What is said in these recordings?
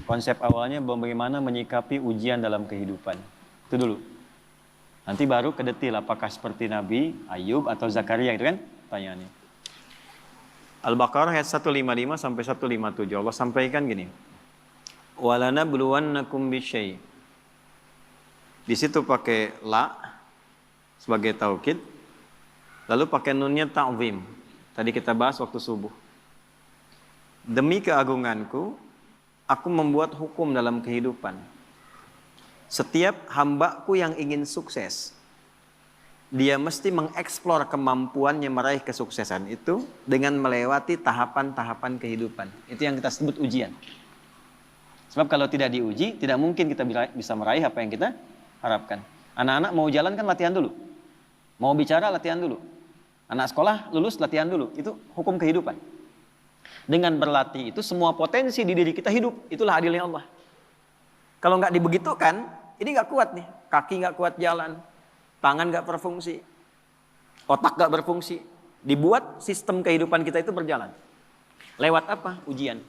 Konsep awalnya bagaimana menyikapi ujian dalam kehidupan. Itu dulu. Nanti baru ke detil apakah seperti Nabi Ayub atau Zakaria, itu kan pertanyaannya. Al-Baqarah ayat 155 sampai 157. Allah sampaikan gini. Walanabluwannakum bisyai'. Di situ pakai la sebagai taukid. Lalu pakai nunnya ta'zim. Tadi kita bahas waktu subuh. Demi keagunganku, aku membuat hukum dalam kehidupan. Setiap hambaku yang ingin sukses, dia mesti mengeksplor kemampuannya meraih kesuksesan itu dengan melewati tahapan-tahapan kehidupan. Itu yang kita sebut ujian. Sebab kalau tidak diuji, tidak mungkin kita bisa meraih apa yang kita harapkan. Anak-anak mau jalan kan latihan dulu. Mau bicara latihan dulu. Anak sekolah lulus latihan dulu. Itu hukum kehidupan. Dengan berlatih itu semua potensi di diri kita hidup. Itulah adilnya Allah. Kalau nggak dibegitukan, ini nggak kuat nih. Kaki nggak kuat jalan, tangan nggak berfungsi, otak nggak berfungsi. Dibuat sistem kehidupan kita itu berjalan. Lewat apa? Ujian.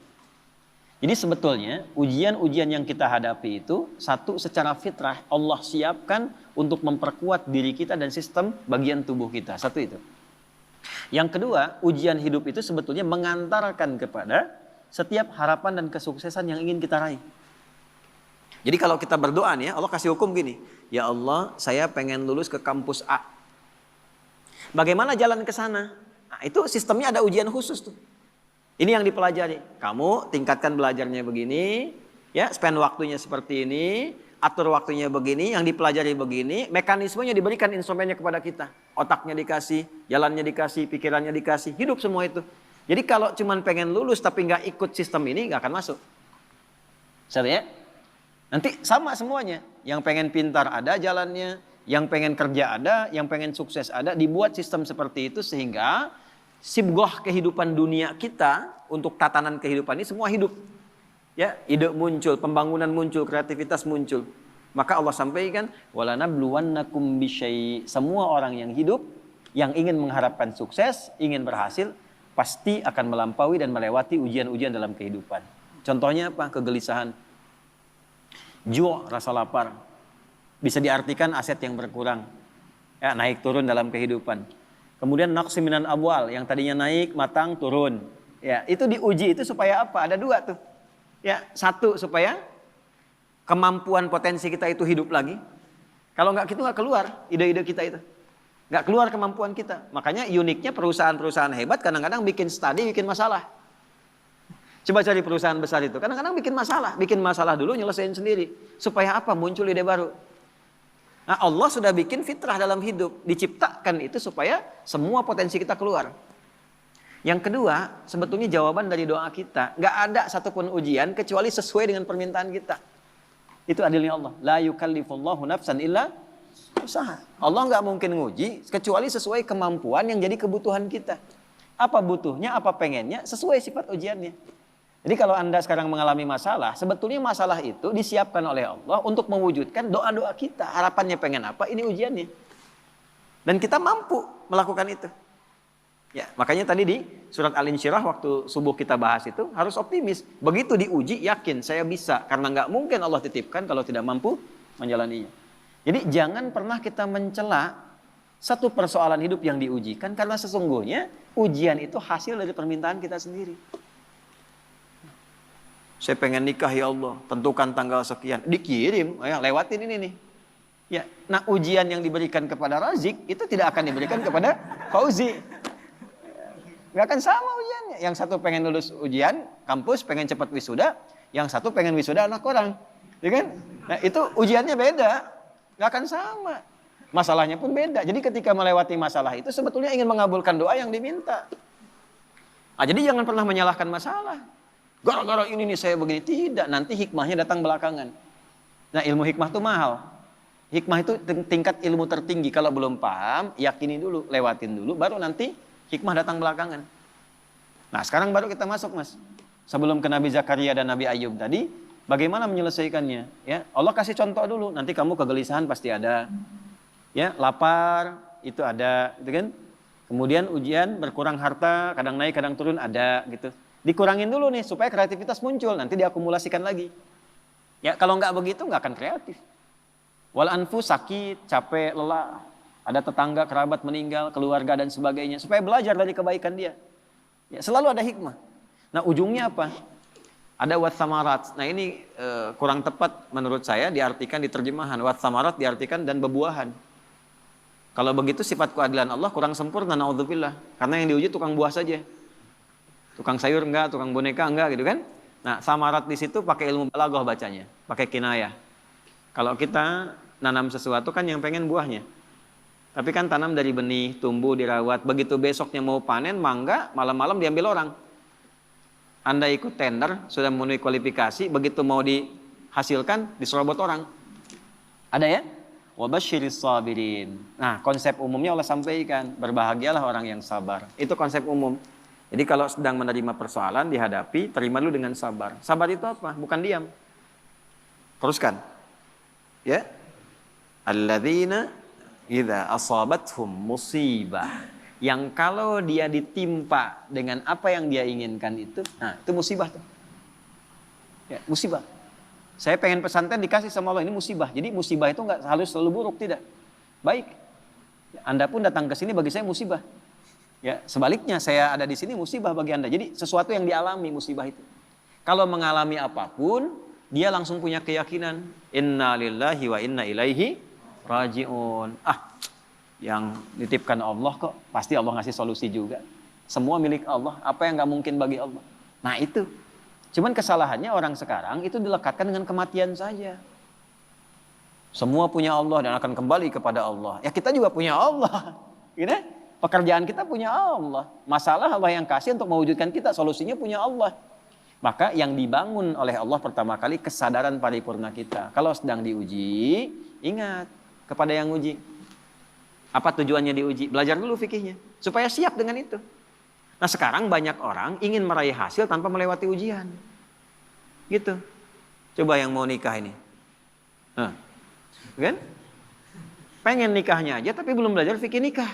Jadi sebetulnya ujian-ujian yang kita hadapi itu satu secara fitrah Allah siapkan untuk memperkuat diri kita dan sistem bagian tubuh kita. Satu itu. Yang kedua, ujian hidup itu sebetulnya mengantarkan kepada setiap harapan dan kesuksesan yang ingin kita raih. Jadi kalau kita berdoa nih ya, Allah kasih hukum gini. Ya Allah, saya pengen lulus ke kampus A. Bagaimana jalan ke sana? Nah, itu sistemnya ada ujian khusus tuh. Ini yang dipelajari. Kamu tingkatkan belajarnya begini, ya, spend waktunya seperti ini, atur waktunya begini, yang dipelajari begini, mekanismenya diberikan instrumennya kepada kita. Otaknya dikasih, jalannya dikasih, pikirannya dikasih, hidup semua itu. Jadi kalau cuman pengen lulus tapi nggak ikut sistem ini, nggak akan masuk. Sorry ya? Nanti sama semuanya. Yang pengen pintar ada jalannya, yang pengen kerja ada, yang pengen sukses ada. Dibuat sistem seperti itu sehingga sibgoh kehidupan dunia kita untuk tatanan kehidupan ini semua hidup. Ya, ide muncul, pembangunan muncul, kreativitas muncul. Maka Allah sampaikan, walanabluwannakum bisyai'. Semua orang yang hidup, yang ingin mengharapkan sukses, ingin berhasil, pasti akan melampaui dan melewati ujian-ujian dalam kehidupan. Contohnya apa? Kegelisahan. Ju', rasa lapar. Bisa diartikan aset yang berkurang. Ya, naik turun dalam kehidupan. Kemudian naqsi minan abwal, yang tadinya naik, matang, turun. Ya, itu diuji itu supaya apa? Ada dua tuh. Ya, satu supaya kemampuan potensi kita itu hidup lagi. Kalau nggak gitu nggak keluar ide-ide kita itu. Nggak keluar kemampuan kita. Makanya uniknya perusahaan-perusahaan hebat kadang-kadang bikin studi, bikin masalah. Coba cari perusahaan besar itu. Kadang-kadang bikin masalah dulu nyelesain sendiri. Supaya apa? Muncul ide baru. Nah, Allah sudah bikin fitrah dalam hidup. Diciptakan itu supaya semua potensi kita keluar. Yang kedua, sebetulnya jawaban dari doa kita. Nggak ada satupun ujian kecuali sesuai dengan permintaan kita. Itu adilnya Allah. La yukallifullahu nafsan illa usaha. Allah nggak mungkin nguji kecuali sesuai kemampuan yang jadi kebutuhan kita. Apa butuhnya, apa pengennya, sesuai sifat ujiannya. Jadi kalau Anda sekarang mengalami masalah, sebetulnya masalah itu disiapkan oleh Allah untuk mewujudkan doa-doa kita. Harapannya pengen apa, ini ujiannya. Dan kita mampu melakukan itu. Ya, makanya tadi di surat Al-Insyirah waktu subuh kita bahas itu harus optimis. Begitu diuji, yakin saya bisa. Karena nggak mungkin Allah titipkan kalau tidak mampu menjalaninya. Jadi jangan pernah kita mencela satu persoalan hidup yang diujikan. Karena sesungguhnya ujian itu hasil dari permintaan kita sendiri. Saya pengen nikah ya Allah, tentukan tanggal sekian. Dikirim, ya, lewatin ini nih. Ya, nah ujian yang diberikan kepada Razik itu tidak akan diberikan kepada Fauzi. Nggak akan sama ujiannya. Yang satu pengen lulus ujian kampus, pengen cepat wisuda. Yang satu pengen wisuda anak orang. Ya kan? Nah itu ujiannya beda. Nggak akan sama. Masalahnya pun beda. Jadi ketika melewati masalah itu sebetulnya ingin mengabulkan doa yang diminta. Nah, jadi jangan pernah menyalahkan masalah. Gara-gara ini nih saya begini. Tidak, nanti hikmahnya datang belakangan. Nah ilmu hikmah itu mahal. Hikmah itu tingkat ilmu tertinggi. Kalau belum paham, yakini dulu, lewatin dulu. Baru nanti hikmah datang belakangan. Nah sekarang baru kita masuk mas. Sebelum ke Nabi Zakaria dan Nabi Ayub tadi, bagaimana menyelesaikannya? Ya, Allah kasih contoh dulu. Nanti kamu kegelisahan pasti ada. Ya, lapar itu ada, gitu kan? Kemudian ujian berkurang harta, kadang naik, kadang turun ada, gitu. Dikurangin dulu nih supaya kreativitas muncul, nanti diakumulasikan lagi. Ya kalau nggak begitu nggak akan kreatif. Wal anfus sakit, capek, lelah, ada tetangga, kerabat meninggal, keluarga dan sebagainya, supaya belajar dari kebaikan dia. Ya, selalu ada hikmah. Nah ujungnya apa? Ada watsamarat. Nah ini kurang tepat menurut saya diartikan di terjemahan. Watsamarat diartikan dan bebuahan. Kalau begitu sifat keadilan Allah kurang sempurna, naudzubillah. Karena yang diuji tukang buah saja. Tukang sayur enggak, tukang boneka enggak gitu kan. Nah samarat di situ pakai ilmu balaghah bacanya, pakai kinayah. Kalau kita nanam sesuatu kan yang pengen buahnya. Tapi kan tanam dari benih, tumbuh, dirawat. Begitu besoknya mau panen, mangga, malam-malam diambil orang. Anda ikut tender, sudah memenuhi kualifikasi, begitu mau dihasilkan, diserobot orang. Ada ya? Wabasyiris sabirin. Nah, konsep umumnya Allah sampaikan, berbahagialah orang yang sabar. Itu konsep umum. Jadi kalau sedang menerima persoalan, dihadapi, terima dulu dengan sabar. Sabar itu apa? Bukan diam. Teruskan. Ya. Alladzina idza asabathum musibah. Yang kalau dia ditimpa dengan apa yang dia inginkan itu, nah itu musibah tuh. Ya, musibah. Saya pengen pesantren dikasih sama Allah, ini musibah. Jadi musibah itu nggak harus selalu buruk, tidak. Baik. Anda pun datang ke sini bagi saya musibah. Ya, sebaliknya saya ada di sini musibah bagi Anda. Jadi sesuatu yang dialami musibah itu. Kalau mengalami apapun, dia langsung punya keyakinan, inna lillahi wa inna ilaihi raji'un. Yang dititipkan Allah kok, pasti Allah ngasih solusi juga. Semua milik Allah, apa yang nggak mungkin bagi Allah. Nah itu. Cuman kesalahannya orang sekarang itu dilekatkan dengan kematian saja. Semua punya Allah dan akan kembali kepada Allah. Ya kita juga punya Allah. Gitu? Pekerjaan kita punya Allah. Masalah Allah yang kasih untuk mewujudkan kita, solusinya punya Allah. Maka yang dibangun oleh Allah pertama kali kesadaran paripurna kita. Kalau sedang diuji, ingat kepada yang uji. Apa tujuannya diuji? Belajar dulu fikihnya. Supaya siap dengan itu. Nah sekarang banyak orang ingin meraih hasil tanpa melewati ujian. Gitu. Coba yang mau nikah ini. Kan? Pengen nikahnya aja tapi belum belajar fikih nikah.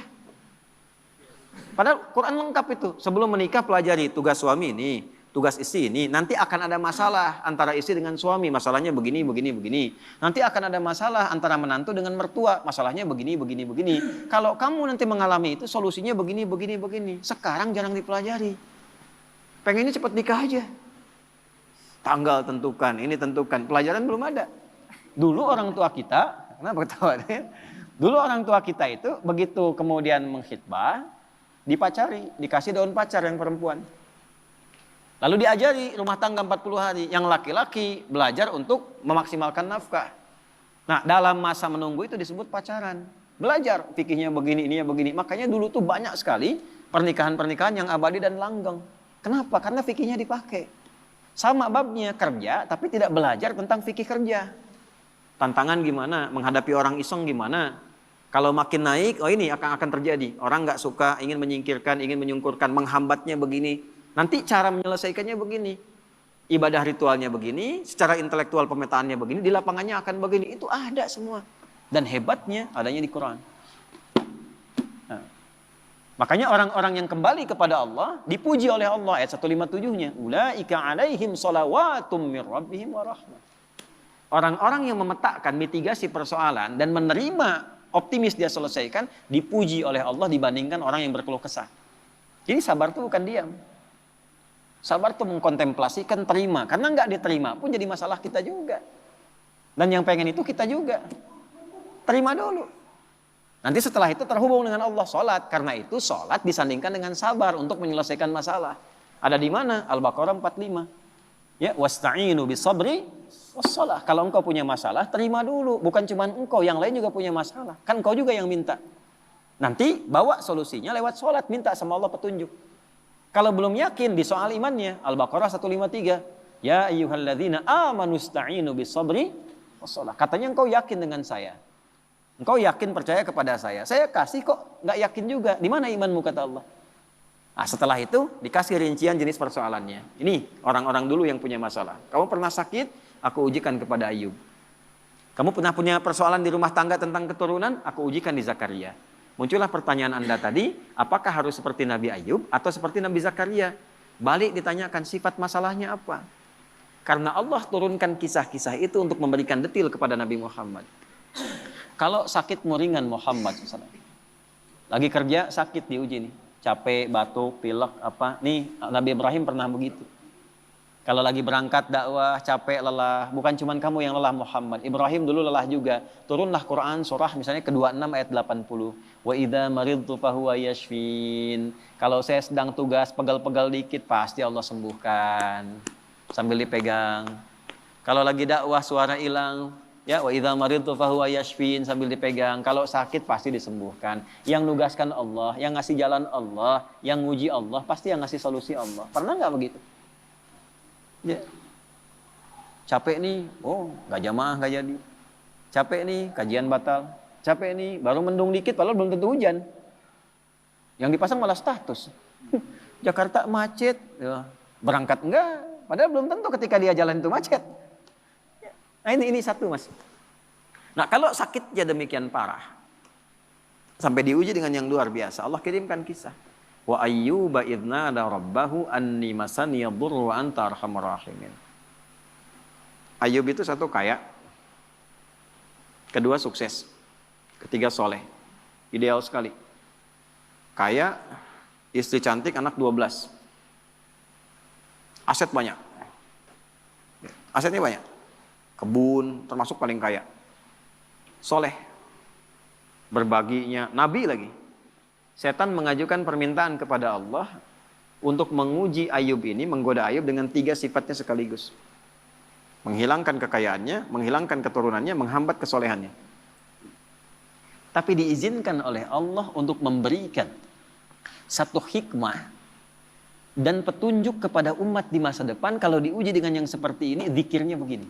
Padahal Quran lengkap itu. Sebelum menikah pelajari tugas suami ini, tugas istri ini. Nanti akan ada masalah antara istri dengan suami. Masalahnya begini, begini, begini. Nanti akan ada masalah antara menantu dengan mertua. Masalahnya begini, begini, begini. Kalau kamu nanti mengalami itu solusinya begini, begini, begini. Sekarang jarang dipelajari. Pengennya cepat nikah aja. Tanggal tentukan, ini tentukan. Pelajaran belum ada. Dulu orang tua kita, kenapa ketawa? Dulu orang tua kita itu begitu kemudian mengkhitbah, dipacari, dikasih daun pacar yang perempuan. Lalu diajari rumah tangga 40 hari. Yang laki-laki belajar untuk memaksimalkan nafkah. Nah dalam masa menunggu itu disebut pacaran. Belajar fikihnya begini, ininya begini. Makanya dulu tuh banyak sekali pernikahan-pernikahan yang abadi dan langgeng. Kenapa? Karena fikihnya dipakai. Sama babnya kerja tapi tidak belajar tentang fikih kerja. Tantangan gimana? Menghadapi orang iseng gimana? Kalau makin naik, oh ini akan terjadi. Orang nggak suka, ingin menyingkirkan, ingin menyungkurkan, menghambatnya begini. Nanti cara menyelesaikannya begini. Ibadah ritualnya begini, secara intelektual pemetaannya begini, di lapangannya akan begini. Itu ada semua. Dan hebatnya adanya di Quran. Nah, makanya orang-orang yang kembali kepada Allah, dipuji oleh Allah. Ayat 157-nya. Ulaika alaihim salawatum mir rabbihim wa rahmah. Orang-orang yang memetakan mitigasi persoalan dan menerima optimis dia selesaikan, dipuji oleh Allah dibandingkan orang yang berkeluh kesah. Jadi sabar itu bukan diam. Sabar itu mengkontemplasikan, terima. Karena nggak diterima pun jadi masalah kita juga. Dan yang pengen itu kita juga. Terima dulu. Nanti setelah itu terhubung dengan Allah, sholat. Karena itu sholat disandingkan dengan sabar untuk menyelesaikan masalah. Ada di mana? Al-Baqarah 45. Ya, wasta'inu bisabri wassalah. Kalau engkau punya masalah, terima dulu. Bukan cuma engkau, yang lain juga punya masalah. Kan engkau juga yang minta. Nanti bawa solusinya lewat sholat, minta sama Allah petunjuk. Kalau belum yakin di soal imannya, Al-Baqarah 153. Ya ayyuhalladzina amanu sta'inu bisabri wassalah. Katanya engkau yakin dengan saya. Engkau yakin percaya kepada saya. Saya kasih kok nggak yakin juga. Di mana imanmu kata Allah? Nah, setelah itu dikasih rincian jenis persoalannya. Ini orang-orang dulu yang punya masalah. Kamu pernah sakit? Aku ujikan kepada Ayub. Kamu pernah punya persoalan di rumah tangga tentang keturunan? Aku ujikan di Zakaria. Muncullah pertanyaan Anda tadi, apakah harus seperti Nabi Ayub atau seperti Nabi Zakaria? Balik ditanyakan sifat masalahnya apa. Karena Allah turunkan kisah-kisah itu untuk memberikan detil kepada Nabi Muhammad. Kalau sakitmu ringan Muhammad SAW. Lagi kerja sakit diuji nih. Capek, batuk, pilek, apa. Nih Nabi Ibrahim pernah begitu. Kalau lagi berangkat dakwah, capek, lelah. Bukan cuma kamu yang lelah Muhammad. Ibrahim dulu lelah juga. Turunlah Quran surah misalnya ke-26 ayat 80. Wa idza maridtu fahuwa yashfin. Kalau saya sedang tugas pegal-pegal dikit pasti Allah sembuhkan. Sambil dipegang. Kalau lagi dakwah suara hilang, ya wa idza maridtu fahuwa yashfin sambil dipegang. Kalau sakit pasti disembuhkan. Yang nugaskan Allah, yang ngasih jalan Allah, yang nguji Allah, pasti yang ngasih solusi Allah. Pernah nggak begitu? Ya. Capek nih, oh nggak jamaah nggak jadi. Capek nih, kajian batal. Capek nih, baru mendung dikit, padahal belum tentu hujan. Yang dipasang malah status. Jakarta macet, ya. Berangkat enggak, padahal belum tentu ketika dia jalan itu macet. Nah ini satu mas. Nah kalau sakitnya demikian parah, sampai diuji dengan yang luar biasa, Allah kirimkan kisah. Wa ayyuba idna ada rabbahu anni masani yadurru wa anta arhamar rahimin. Ayub itu satu kaya, kedua sukses, ketiga soleh, ideal sekali. Kaya, istri cantik, anak 12. Aset banyak. Asetnya banyak. Kebun, termasuk paling kaya. Soleh. Berbaginya, nabi lagi. Setan mengajukan permintaan kepada Allah untuk menguji Ayub ini, menggoda Ayub dengan 3 sifatnya sekaligus. Menghilangkan kekayaannya, menghilangkan keturunannya, menghambat kesolehannya. Tapi diizinkan oleh Allah untuk memberikan satu hikmah dan petunjuk kepada umat di masa depan. Kalau diuji dengan yang seperti ini, zikirnya begini.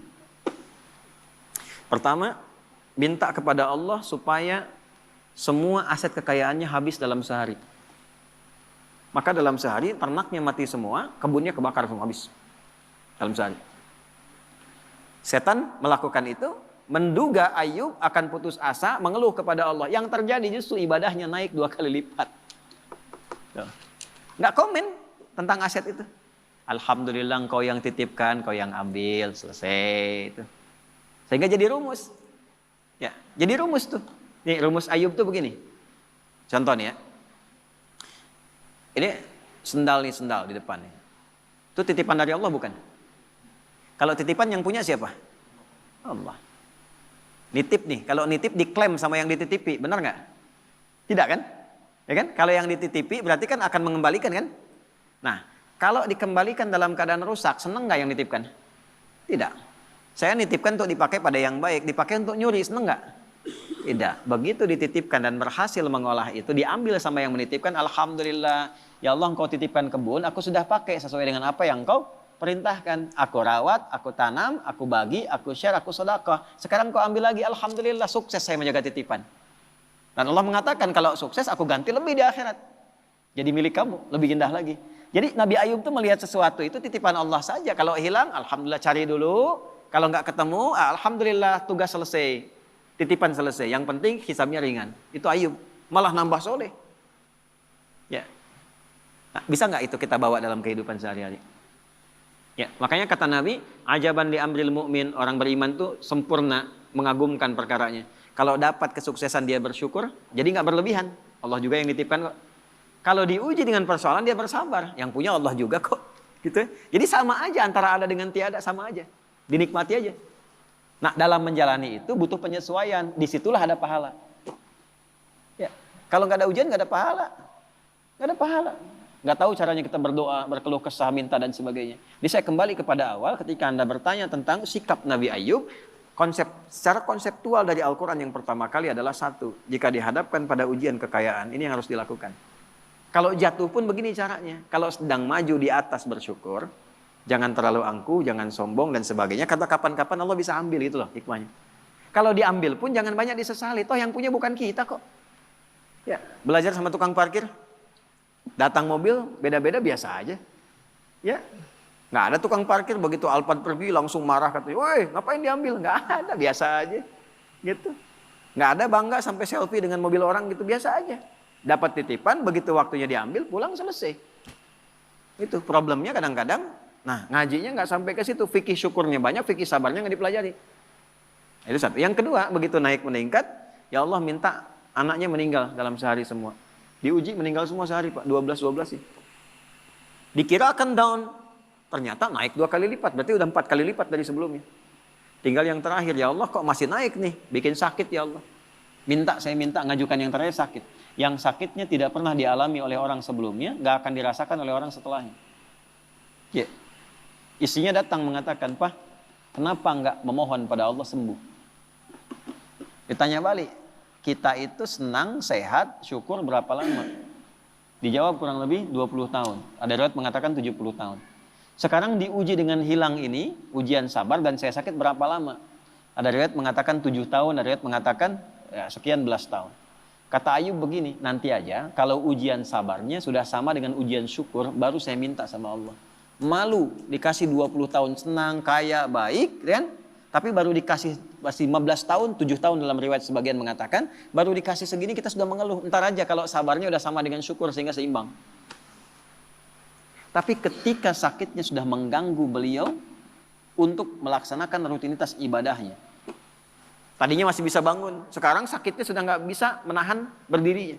Pertama, minta kepada Allah supaya semua aset kekayaannya habis dalam sehari. Maka dalam sehari ternaknya mati semua, kebunnya kebakar semua habis. Dalam sehari. Setan melakukan itu, menduga Ayub akan putus asa, mengeluh kepada Allah. Yang terjadi justru ibadahnya naik 2 kali lipat. Nggak komen tentang aset itu. Alhamdulillah engkau yang titipkan, kau yang ambil, selesai itu. Sehingga jadi rumus. Ya, jadi rumus tuh. Nih rumus Ayub tuh begini. Contoh nih ya. Ini sendal di depan nih. Itu titipan dari Allah bukan? Kalau titipan yang punya siapa? Allah. Nitip nih. Kalau nitip diklaim sama yang dititipi, benar nggak? Tidak kan? Ya kan? Kalau yang dititipi berarti kan akan mengembalikan kan? Nah, kalau dikembalikan dalam keadaan rusak, seneng nggak yang nitipkan? Tidak. Saya nitipkan untuk dipakai pada yang baik, dipakai untuk nyuri, seneng nggak? Tidak. Begitu dititipkan dan berhasil mengolah itu, diambil sama yang menitipkan, alhamdulillah, ya Allah engkau titipkan kebun, aku sudah pakai sesuai dengan apa yang engkau perintahkan. Aku rawat, aku tanam, aku bagi, aku share, aku sedekah. Sekarang kau ambil lagi, alhamdulillah, sukses saya menjaga titipan. Dan Allah mengatakan kalau sukses aku ganti lebih di akhirat. Jadi milik kamu, lebih indah lagi. Jadi Nabi Ayub tuh melihat sesuatu itu titipan Allah saja. Kalau hilang, alhamdulillah cari dulu. Kalau nggak ketemu, alhamdulillah tugas selesai. Titipan selesai. Yang penting hisabnya ringan. Itu Ayub. Malah nambah soleh. Ya. Nah, bisa nggak itu kita bawa dalam kehidupan sehari-hari? Ya, makanya kata Nabi, ajaban li amril mu'min, orang beriman tuh sempurna mengagumkan perkaranya. Kalau dapat kesuksesan dia bersyukur, jadi nggak berlebihan. Allah juga yang nitipkan kok. Kalau diuji dengan persoalan dia bersabar. Yang punya Allah juga kok. Gitu. Jadi sama aja antara ada dengan tiada, sama aja. Dinikmati aja. Nah, dalam menjalani itu butuh penyesuaian. Disitulah ada pahala. Ya. Kalau nggak ada ujian, nggak ada pahala. Nggak ada pahala. Nggak tahu caranya kita berdoa, berkeluh kesah, minta dan sebagainya. Jadi saya kembali kepada awal ketika Anda bertanya tentang sikap Nabi Ayub. Secara konseptual dari Al-Quran yang pertama kali adalah satu. Jika dihadapkan pada ujian kekayaan, ini yang harus dilakukan. Kalau jatuh pun begini caranya. Kalau sedang maju di atas bersyukur. Jangan terlalu angkuh, jangan sombong dan sebagainya. Kata kapan-kapan Allah bisa ambil, itu loh hikmahnya. Kalau diambil pun jangan banyak disesali. Toh yang punya bukan kita kok. Ya, belajar sama tukang parkir. Datang mobil beda-beda biasa aja. Ya, nggak ada tukang parkir begitu Alphard pergi langsung marah katanya, woi ngapain diambil? Nggak ada, biasa aja. Gitu. Nggak ada bangga sampai selfie dengan mobil orang gitu, biasa aja. Dapat titipan, begitu waktunya diambil, pulang selesai. Itu problemnya kadang-kadang, nah ngajinya nggak sampai ke situ, fikih syukurnya banyak, fikih sabarnya nggak dipelajari. Itu satu. Yang kedua, begitu naik meningkat, ya Allah minta anaknya meninggal dalam sehari semua. Diuji meninggal semua sehari Pak, 12 sih. Dikira akan down, ternyata naik 2 kali lipat, berarti udah 4 kali lipat dari sebelumnya. Tinggal yang terakhir, ya Allah kok masih naik nih, bikin sakit ya Allah. Saya minta ngajukan yang terakhir sakit. Yang sakitnya tidak pernah dialami oleh orang sebelumnya, nggak akan dirasakan oleh orang setelahnya. Ya. Istrinya datang mengatakan, Pak, kenapa nggak memohon pada Allah sembuh? Ditanya balik, kita itu senang, sehat, syukur berapa lama? Dijawab kurang lebih 20 tahun. Ada riwayat mengatakan 70 tahun. Sekarang diuji dengan hilang ini, ujian sabar dan saya sakit berapa lama? Ada riwayat mengatakan 7 tahun, ada riwayat mengatakan ya, sekian belas tahun. Kata Ayub begini, nanti aja kalau ujian sabarnya sudah sama dengan ujian syukur, baru saya minta sama Allah. Malu, dikasih 20 tahun senang, kaya, baik, kan? Tapi baru dikasih masih 15 tahun, 7 tahun dalam riwayat sebagian mengatakan, baru dikasih segini kita sudah mengeluh. Ntar aja kalau sabarnya udah sama dengan syukur sehingga seimbang. Tapi ketika sakitnya sudah mengganggu beliau untuk melaksanakan rutinitas ibadahnya. Tadinya masih bisa bangun, sekarang sakitnya sudah nggak bisa menahan berdirinya.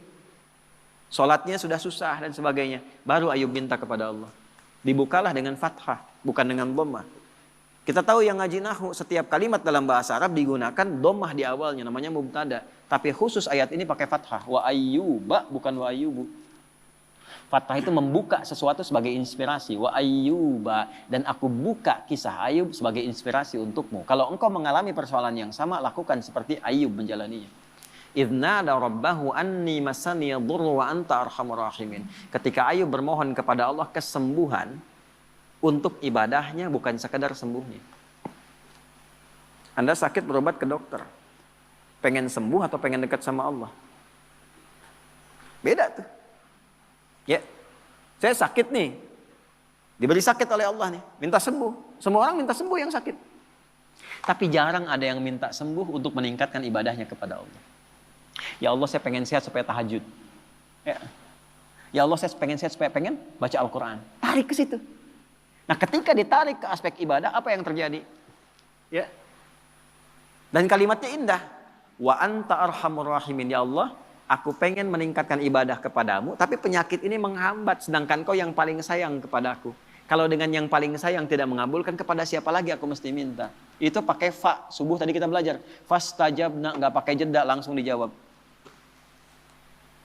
Sholatnya sudah susah dan sebagainya. Baru Ayub minta kepada Allah. Dibukalah dengan fathah, bukan dengan dhammah. Kita tahu yang ngaji nahwu, setiap kalimat dalam bahasa Arab digunakan dhammah di awalnya, namanya mubtada. Tapi khusus ayat ini pakai fathah. Wa ayyuba, bukan wa ayyubu. Fathah itu membuka sesuatu sebagai inspirasi. Wa ayyuba. Dan aku buka kisah Ayub sebagai inspirasi untukmu. Kalau engkau mengalami persoalan yang sama, lakukan seperti Ayub menjalaninya. Idznada rabbahu anni masaniya dhurru wa anta arhamur rahimin. Ketika Ayub bermohon kepada Allah kesembuhan untuk ibadahnya, bukan sekadar sembuhnya. Anda sakit berobat ke dokter. Pengen sembuh atau pengen dekat sama Allah? Beda tuh. Ya, saya sakit nih. Diberi sakit oleh Allah nih. Minta sembuh. Semua orang minta sembuh yang sakit. Tapi jarang ada yang minta sembuh untuk meningkatkan ibadahnya kepada Allah. Ya Allah saya pengen sehat supaya tahajud. Ya Allah saya pengen sehat supaya pengen baca Al-Quran. Tarik ke situ. Nah ketika ditarik ke aspek ibadah, apa yang terjadi? Ya. Dan kalimatnya indah. Wa anta arhamur rahimin. Ya Allah, aku pengen meningkatkan ibadah kepadamu, tapi penyakit ini menghambat, sedangkan kau yang paling sayang kepadaku. Kalau dengan yang paling sayang tidak mengabulkan, kepada siapa lagi aku mesti minta? Itu pakai fa, subuh tadi kita belajar. Fastajabna, nggak pakai jeda, langsung dijawab.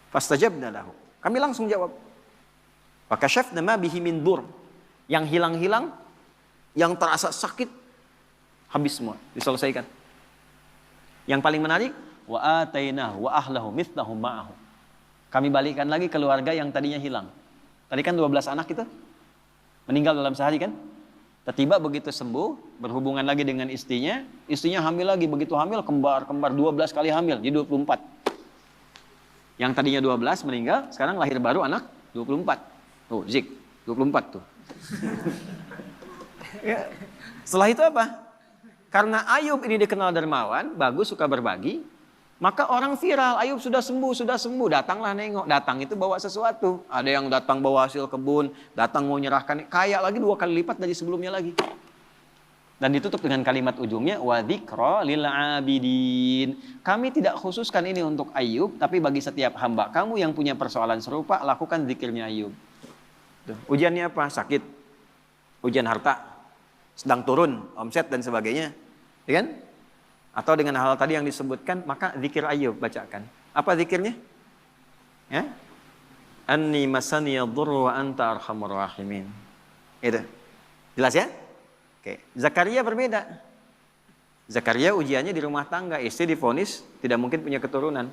Fastajabna lahu. Kami langsung jawab. Fakashafna ma bihi min dur. Yang hilang-hilang, yang terasa sakit, habis semua, diselesaikan. Yang paling menarik, wa atainahu wa ahlahu mithlahum ma'ahu. Kami balikan lagi keluarga yang tadinya hilang. Tadi kan 12 anak itu meninggal dalam sehari kan? Tiba begitu sembuh, berhubungan lagi dengan istrinya hamil lagi, begitu hamil kembar 12 kali hamil, jadi 24. Yang tadinya 12 meninggal, sekarang lahir baru anak 24. Tuh, Zik, 24 tuh. Ya. Setelah itu apa? Karena Ayub ini dikenal dermawan, bagus, suka berbagi, maka orang viral, Ayub sudah sembuh, datanglah nengok. Datang itu bawa sesuatu. Ada yang datang bawa hasil kebun, datang mau nyerahkan, kaya lagi 2 kali lipat dari sebelumnya lagi. Dan ditutup dengan kalimat ujungnya, wa dzikra lil abidin. Kami tidak khususkan ini untuk Ayub, tapi bagi setiap hamba kamu yang punya persoalan serupa, lakukan zikirnya Ayub. Tuh. Ujiannya apa? Sakit. Ujian harta. Sedang turun, omset dan sebagainya. Ya kan? Atau dengan hal tadi yang disebutkan, maka zikir Ayub bacakan. Apa zikirnya? Ya? Anni masaniya dhurru wa anta arhamur rahimin. Itu. Jelas ya? Oke. Zakaria berbeda. Zakaria ujiannya di rumah tangga, istri divonis tidak mungkin punya keturunan.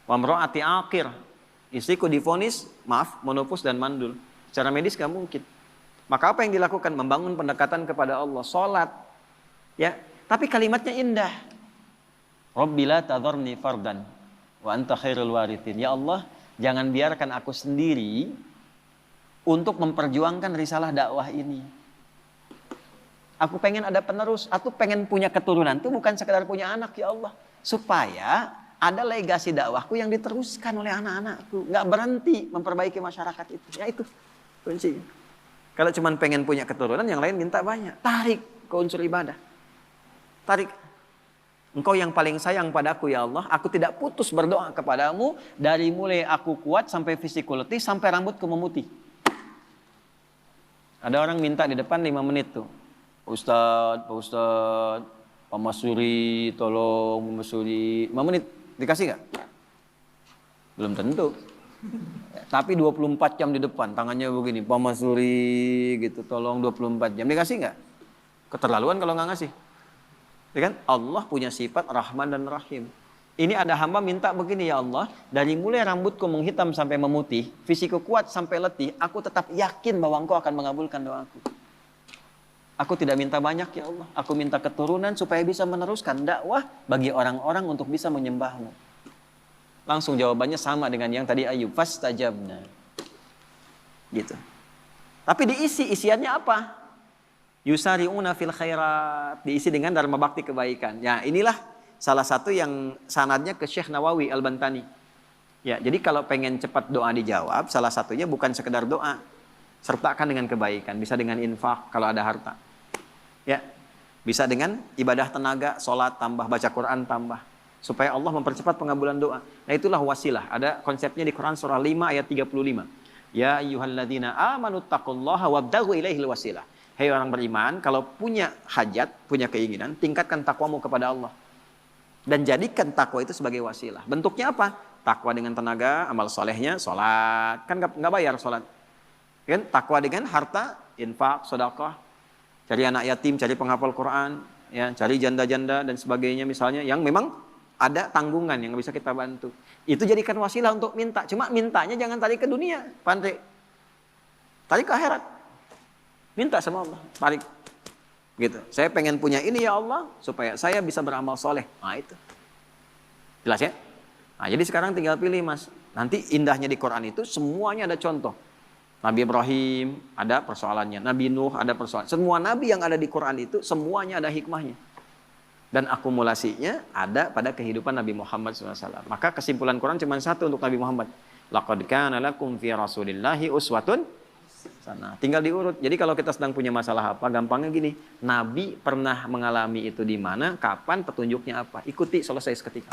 Wa mraati aqir. Istriku divonis, monopus dan mandul. Secara medis gak mungkin. Maka apa yang dilakukan? Membangun pendekatan kepada Allah, sholat. Ya, tapi kalimatnya indah. Rabbi la tadharni fardan wa anta khairul warithin. Ya Allah, jangan biarkan aku sendiri untuk memperjuangkan risalah dakwah ini. Aku pengen ada penerus, aku pengen punya keturunan. Itu bukan sekedar punya anak ya Allah. Supaya ada legasi dakwahku yang diteruskan oleh anak-anakku. Gak berhenti memperbaiki masyarakat itu. Ya itu kuncinya. Kalau cuma pengen punya keturunan, yang lain minta banyak. Tarik ke unsur ibadah. Tarik. Engkau yang paling sayang padaku ya Allah, aku tidak putus berdoa kepadamu dari mulai aku kuat sampai fisikku letih sampai rambutku memutih. Ada orang minta di depan 5 menit tuh. Pak Ustadz, Pak Masuri, tolong Pak Masuri. 5 menit, dikasih nggak? Belum tentu. Tapi 24 jam di depan, tangannya begini, Pak Masuri gitu, tolong 24 jam. Dikasih nggak? Keterlaluan kalau nggak ngasih. Ya kan? Allah punya sifat Rahman dan Rahim. Ini ada hamba minta begini, ya Allah, dari mulai rambutku menghitam sampai memutih, fisikku kuat sampai letih, aku tetap yakin bahwa Engkau akan mengabulkan doaku. Aku tidak minta banyak ya Allah, aku minta keturunan supaya bisa meneruskan dakwah bagi orang-orang untuk bisa menyembahmu. Langsung jawabannya sama dengan yang tadi Ayub, fastajabna. Gitu. Tapi isiannya apa? Yusari'una fil khairat, diisi dengan dharma bakti kebaikan. Ya, inilah salah satu yang sanadnya ke Syekh Nawawi Al-Bantani. Ya, jadi kalau pengen cepat doa dijawab, salah satunya bukan sekedar doa, sertakan dengan kebaikan, bisa dengan infak kalau ada harta. Ya, bisa dengan ibadah tenaga, sholat tambah, baca Quran tambah, supaya Allah mempercepat pengabulan doa. Nah, itulah wasilah. Ada konsepnya di Quran surah 5 ayat 35. Ya ayyuhalladzina amanu taqullaha wabtaghu ilaihil wasilah. Hei orang beriman, kalau punya hajat, punya keinginan, tingkatkan takwamu kepada Allah. Dan jadikan takwa itu sebagai wasilah. Bentuknya apa? Takwa dengan tenaga, amal solehnya, sholat. Kan nggak bayar sholat. Kan? Takwa dengan harta, infak, sedekah. Cari anak yatim, cari penghafal Quran, ya, cari janda-janda dan sebagainya misalnya. Yang memang ada tanggungan yang bisa kita bantu. Itu jadikan wasilah untuk minta. Cuma mintanya jangan tarik ke dunia, pandai. Tarik ke akhirat. Minta sama Allah, tarik. Gitu. Saya pengen punya ini ya Allah, supaya saya bisa beramal soleh. Nah itu. Jelas ya? Nah jadi sekarang tinggal pilih mas. Nanti indahnya di Quran itu semuanya ada contoh. Nabi Ibrahim ada persoalannya. Nabi Nuh ada persoalan. Semua nabi yang ada di Quran itu semuanya ada hikmahnya. Dan akumulasinya ada pada kehidupan Nabi Muhammad SAW. Maka kesimpulan Quran cuma satu untuk Nabi Muhammad. Laqad kana lakum fi rasulillahi uswatun sana. Tinggal diurut. Jadi kalau kita sedang punya masalah apa, gampangnya gini. Nabi pernah mengalami itu di mana, kapan, petunjuknya apa. Ikuti, selesai seketika.